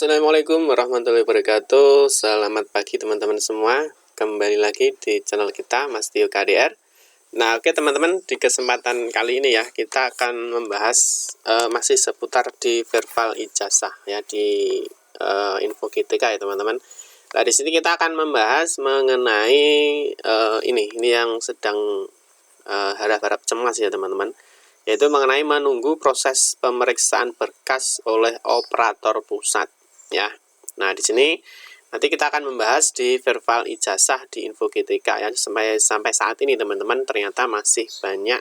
Assalamualaikum warahmatullahi wabarakatuh. Selamat pagi teman-teman semua. Kembali lagi di channel kita Mas Tio KDR. Nah oke teman-teman, di kesempatan kali ini ya kita akan membahas masih seputar di verbal ijazah ya, di info GTK ya teman-teman. Nah di sini kita akan membahas mengenai ini yang sedang harap-harap cemas ya teman-teman, yaitu mengenai menunggu proses pemeriksaan berkas oleh operator pusat ya. Nah, di sini nanti kita akan membahas di verbal ijazah di info GTK ya. Sampai saat ini teman-teman ternyata masih banyak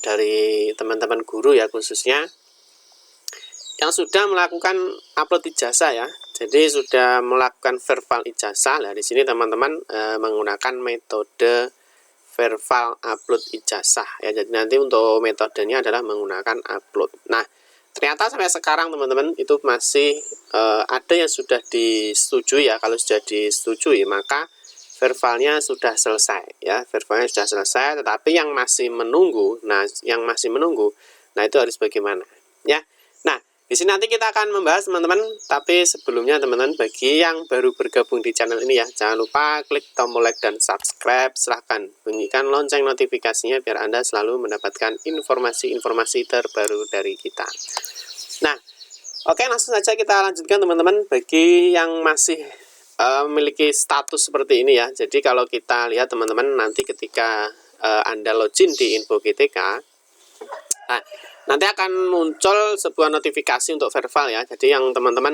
dari teman-teman guru ya khususnya yang sudah melakukan upload ijazah ya. Jadi sudah melakukan verbal ijazah. Nah, di sini teman-teman menggunakan metode verbal upload ijazah ya. Jadi nanti untuk metodenya adalah menggunakan upload. Nah, ternyata sampai sekarang teman-teman itu masih ada yang sudah disetujui ya. Kalau sudah disetujui maka verbalnya sudah selesai ya. Verbalnya sudah selesai, tetapi yang masih menunggu, nah itu harus bagaimana ya. Nah, di sini nanti kita akan membahas teman-teman, tapi sebelumnya teman-teman, bagi yang baru bergabung di channel ini ya, jangan lupa klik tombol like dan subscribe, silahkan bunyikan lonceng notifikasinya biar Anda selalu mendapatkan informasi-informasi terbaru dari kita. Nah, oke, langsung saja kita lanjutkan teman-teman. Bagi yang masih memiliki status seperti ini ya, jadi kalau kita lihat teman-teman nanti ketika Anda login di info GTK, nah, nanti akan muncul sebuah notifikasi untuk verbal ya. Jadi yang teman-teman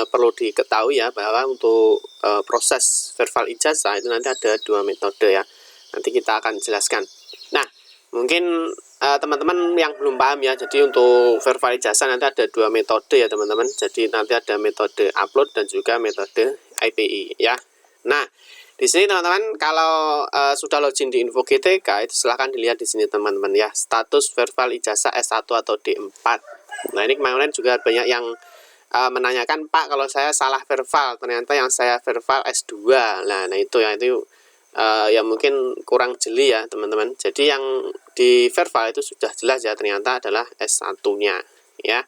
perlu diketahui ya, bahwa untuk proses verbal ijazah itu nanti ada dua metode ya. Nanti kita akan jelaskan. Nah, mungkin teman-teman yang belum paham ya, jadi untuk verbal ijazah nanti ada dua metode ya teman-teman. Jadi nanti ada metode upload dan juga metode IPI ya. Nah, di sini teman-teman kalau sudah login di info GTK itu silahkan dilihat di sini teman-teman ya, status verbal ijazah S1 atau D4. Nah, ini kemarin juga banyak yang menanyakan, Pak, kalau saya salah verbal, ternyata yang saya verbal S2. Nah itu ya, itu yang mungkin kurang jeli ya teman-teman. Jadi yang di verbal itu sudah jelas ya, ternyata adalah S1-nya ya.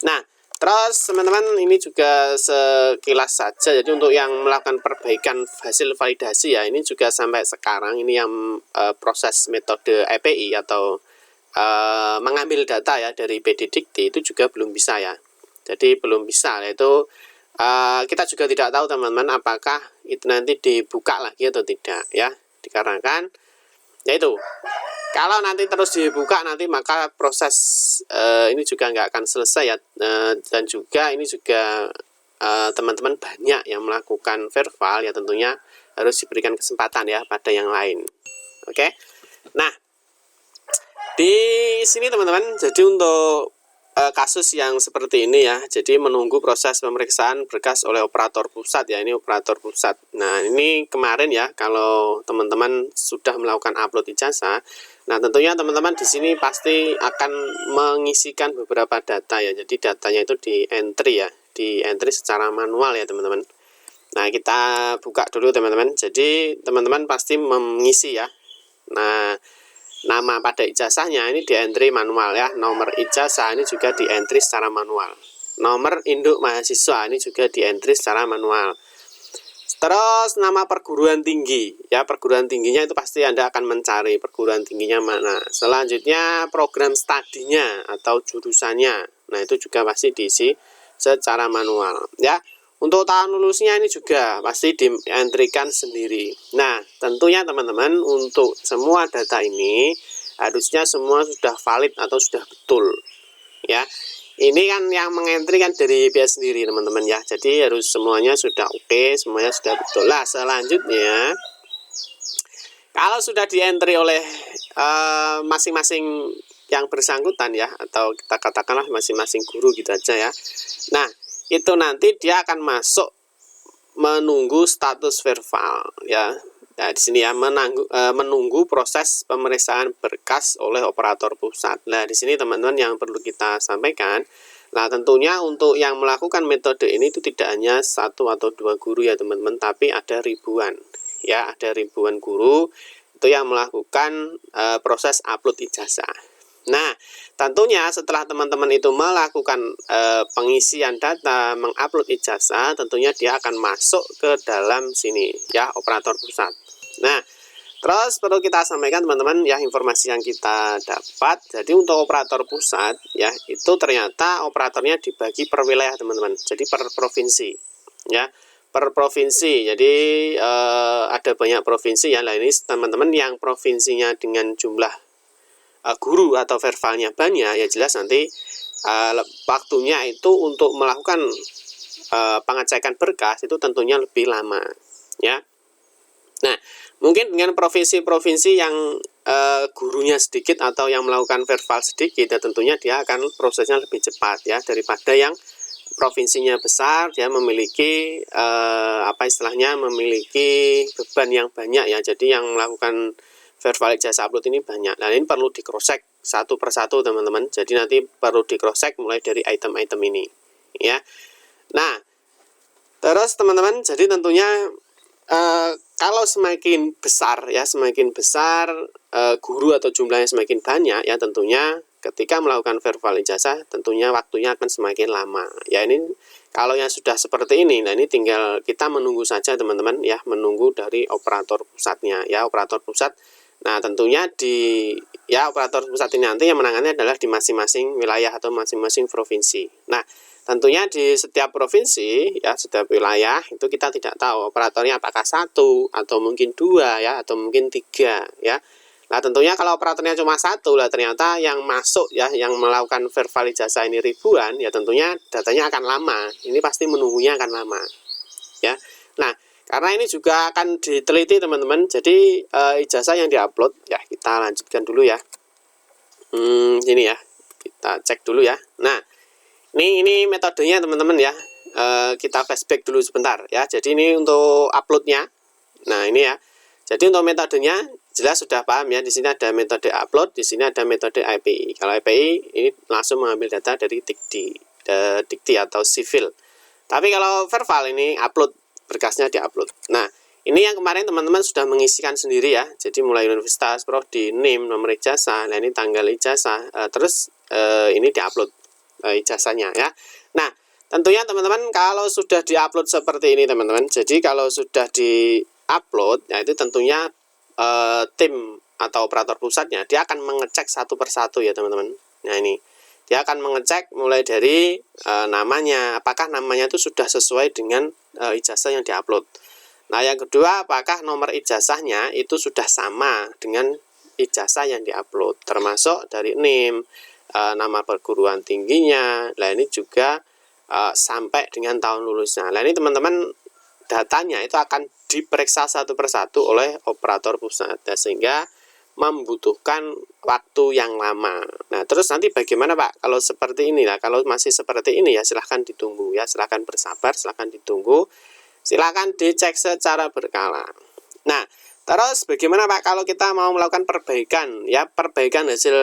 Nah, terus teman-teman ini juga sekilas saja. Jadi untuk yang melakukan perbaikan hasil validasi ya, ini juga sampai sekarang ini yang proses metode IPI atau mengambil data ya dari PD Dikti itu juga belum bisa ya. Jadi belum bisa, yaitu kita juga tidak tahu teman-teman apakah itu nanti dibuka lagi atau tidak ya. Dikarenakan yaitu kalau nanti terus dibuka nanti maka proses ini juga nggak akan selesai ya, dan juga ini juga teman-teman banyak yang melakukan verbal ya, tentunya harus diberikan kesempatan ya pada yang lain. Oke. Nah, di sini teman-teman, jadi untuk kasus yang seperti ini ya, jadi menunggu proses pemeriksaan berkas oleh operator pusat ya, ini operator pusat. Nah, ini kemarin ya, kalau teman-teman sudah melakukan upload ijazah, nah tentunya teman-teman di sini pasti akan mengisikan beberapa data ya. Jadi datanya itu di entry ya, di entry secara manual ya teman-teman. Nah, kita buka dulu teman-teman. Jadi teman-teman pasti mengisi ya. Nah, nama pada ijazahnya ini di entry manual ya. Nomor ijazah ini juga di entry secara manual. Nomor induk mahasiswa ini juga di entry secara manual. Terus nama perguruan tinggi ya, perguruan tingginya itu pasti Anda akan mencari perguruan tingginya mana. Selanjutnya program studinya atau jurusannya. Nah, itu juga pasti diisi secara manual ya. Untuk tahun lulusnya ini juga pasti di-entrykan sendiri. Nah, tentunya teman-teman untuk semua data ini harusnya semua sudah valid atau sudah betul ya. Ini kan yang mengentry kan dari pihak sendiri teman-teman ya. Jadi harus semuanya sudah oke, semuanya sudah betul. Lah selanjutnya kalau sudah di-entry oleh masing-masing yang bersangkutan ya, atau kita katakanlah masing-masing guru gitu aja ya. Nah, itu nanti dia akan masuk menunggu status verbal ya. Nah, di sini ya menunggu proses pemeriksaan berkas oleh operator pusat. Nah, di sini teman-teman yang perlu kita sampaikan, nah tentunya untuk yang melakukan metode ini itu tidak hanya satu atau dua guru ya teman-teman, tapi ada ribuan ya, ada ribuan guru itu yang melakukan proses upload ijazah. Nah, tentunya setelah teman-teman itu melakukan pengisian data, mengupload ijazah, tentunya dia akan masuk ke dalam sini ya, operator pusat. Nah, terus perlu kita sampaikan teman-teman ya, informasi yang kita dapat. Jadi untuk operator pusat ya, itu ternyata operatornya dibagi per wilayah teman-teman. Jadi per provinsi ya, per provinsi. Jadi ada banyak provinsi ya. Nah ini teman-teman yang provinsinya dengan jumlah guru atau verbalnya banyak, ya jelas nanti waktunya itu untuk melakukan pengecekan berkas itu tentunya lebih lama ya. Nah, mungkin dengan provinsi-provinsi yang gurunya sedikit atau yang melakukan verbal sedikit, ya tentunya dia akan prosesnya lebih cepat ya daripada yang provinsinya besar, dia memiliki apa istilahnya, memiliki beban yang banyak ya. Jadi yang melakukan verbal ijazah upload ini banyak. Nah, ini perlu di cross check satu persatu teman-teman. Jadi nanti perlu di cross check mulai dari item-item ini ya. Nah, terus teman-teman, jadi tentunya kalau semakin besar ya, semakin besar guru atau jumlahnya semakin banyak ya, tentunya ketika melakukan verbal ijazah tentunya waktunya akan semakin lama. Ya ini kalau yang sudah seperti ini, nah ini tinggal kita menunggu saja teman-teman ya, menunggu dari operator pusatnya ya, operator pusat. Nah tentunya di ya operator pusat ini nanti yang menangani adalah di masing-masing wilayah atau masing-masing provinsi. Nah tentunya di setiap provinsi ya, setiap wilayah itu kita tidak tahu operatornya apakah satu atau mungkin dua ya, atau mungkin tiga ya. Nah tentunya kalau operatornya cuma satu lah, ternyata yang masuk ya, yang melakukan verbal ijazah ini ribuan ya, tentunya datanya akan lama. Ini pasti menunggunya akan lama ya. Nah karena ini juga akan diteliti teman-teman. Jadi ijazah yang diupload ya, kita lanjutkan dulu ya. Ini ya, kita cek dulu ya. Nah ini metodenya teman-teman ya. Kita flashback dulu sebentar ya. Jadi ini untuk uploadnya. Nah ini ya. Jadi untuk metodenya jelas sudah paham ya. Di sini ada metode upload, di sini ada metode API. Kalau API ini langsung mengambil data dari dikti atau sivil. Tapi kalau verbal ini upload, berkasnya diupload. Nah ini yang kemarin teman-teman sudah mengisikan sendiri ya. Jadi mulai universitas, prodi, NIM, nomor ijazah. Nah ini tanggal ijazah. Terus ini diupload ijazahnya ya. Nah tentunya teman-teman kalau sudah diupload seperti ini teman-teman, jadi kalau sudah diupload ya, itu tentunya tim atau operator pusatnya dia akan mengecek satu persatu ya teman-teman. Nah ini dia akan mengecek mulai dari namanya, apakah namanya itu sudah sesuai dengan ijazah yang diupload. Nah yang kedua, apakah nomor ijazahnya itu sudah sama dengan ijazah yang diupload, termasuk dari NIM, nama perguruan tingginya. Nah ini juga sampai dengan tahun lulusnya. Nah ini teman-teman, datanya itu akan diperiksa satu persatu oleh operator pusat ya, sehingga membutuhkan waktu yang lama. Nah terus nanti bagaimana Pak kalau seperti ini? Nah kalau masih seperti ini ya silahkan ditunggu ya, silahkan bersabar, silahkan ditunggu, silahkan dicek secara berkala. Nah terus bagaimana Pak kalau kita mau melakukan perbaikan ya, perbaikan hasil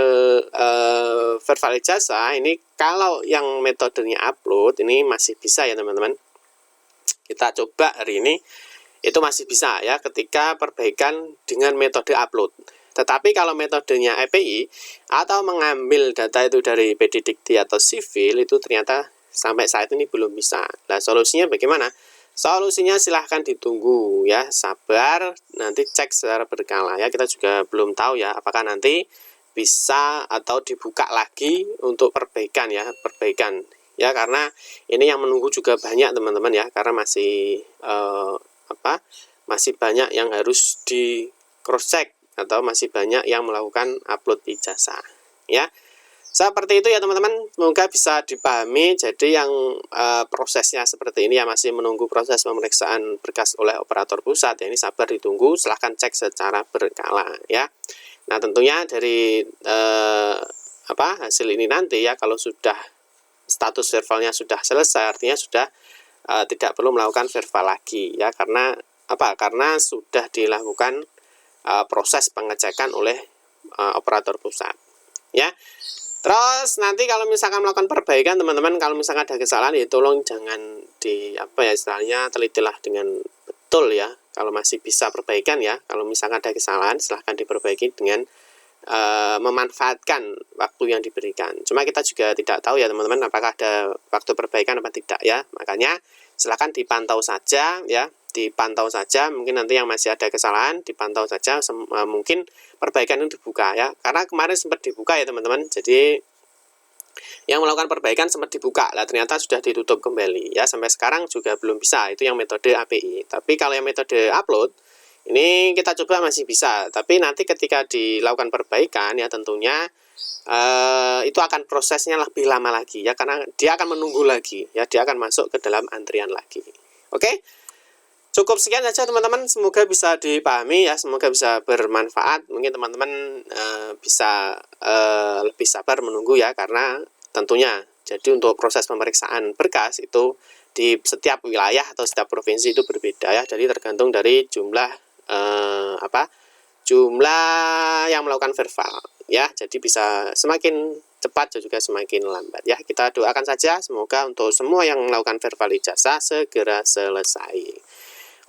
verbal ijazah ini. Kalau yang metodenya upload ini masih bisa ya teman-teman. Kita coba hari ini itu masih bisa ya ketika perbaikan dengan metode upload. Tetapi kalau metodenya API atau mengambil data itu dari PD Dikti atau sivil, itu ternyata sampai saat ini belum bisa. Nah solusinya bagaimana? Solusinya silahkan ditunggu ya, sabar, nanti cek secara berkala ya. Kita juga belum tahu ya apakah nanti bisa atau dibuka lagi untuk perbaikan ya, perbaikan ya, karena ini yang menunggu juga banyak teman-teman ya, karena masih masih banyak yang harus di cross check atau masih banyak yang melakukan upload ijazah ya. Seperti itu ya teman-teman, semoga bisa dipahami. Jadi yang prosesnya seperti ini ya, masih menunggu proses pemeriksaan berkas oleh operator pusat ya, ini sabar ditunggu, silahkan cek secara berkala ya. Nah tentunya dari hasil ini nanti ya, kalau sudah status verbalnya sudah selesai, artinya sudah tidak perlu melakukan verbal lagi ya, karena apa? Karena sudah dilakukan proses pengecekan oleh operator pusat ya. Terus nanti kalau misalkan melakukan perbaikan teman-teman, kalau misalkan ada kesalahan ya tolong jangan istilahnya telitilah dengan betul ya. Kalau masih bisa perbaikan ya, kalau misalkan ada kesalahan silahkan diperbaiki dengan memanfaatkan waktu yang diberikan. Cuma kita juga tidak tahu ya teman-teman, apakah ada waktu perbaikan apa tidak ya. Makanya silakan dipantau saja ya, dipantau saja. Mungkin nanti yang masih ada kesalahan dipantau saja, mungkin perbaikan itu dibuka ya. Karena kemarin sempat dibuka ya teman-teman. Jadi yang melakukan perbaikan sempat dibuka lah, ternyata sudah ditutup kembali ya. Sampai sekarang juga belum bisa. Itu yang metode API. Tapi kalau yang metode upload ini kita coba masih bisa, tapi nanti ketika dilakukan perbaikan ya tentunya itu akan prosesnya lebih lama lagi ya, karena dia akan menunggu lagi ya, dia akan masuk ke dalam antrian lagi. Oke, cukup sekian saja teman-teman, semoga bisa dipahami ya, semoga bisa bermanfaat. Mungkin teman-teman bisa lebih sabar menunggu ya, karena tentunya jadi untuk proses pemeriksaan berkas itu di setiap wilayah atau setiap provinsi itu berbeda ya, jadi tergantung dari jumlah jumlah yang melakukan verbal ya, jadi bisa semakin cepat dan juga semakin lambat ya. Kita doakan saja semoga untuk semua yang melakukan verbal ijazah segera selesai.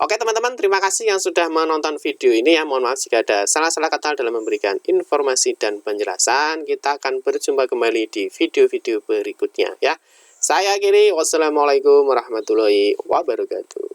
Oke teman-teman, terima kasih yang sudah menonton video ini ya. Mohon maaf jika ada salah-salah kata dalam memberikan informasi dan penjelasan. Kita akan berjumpa kembali di video-video berikutnya ya. Saya akhiri, wassalamualaikum warahmatullahi wabarakatuh.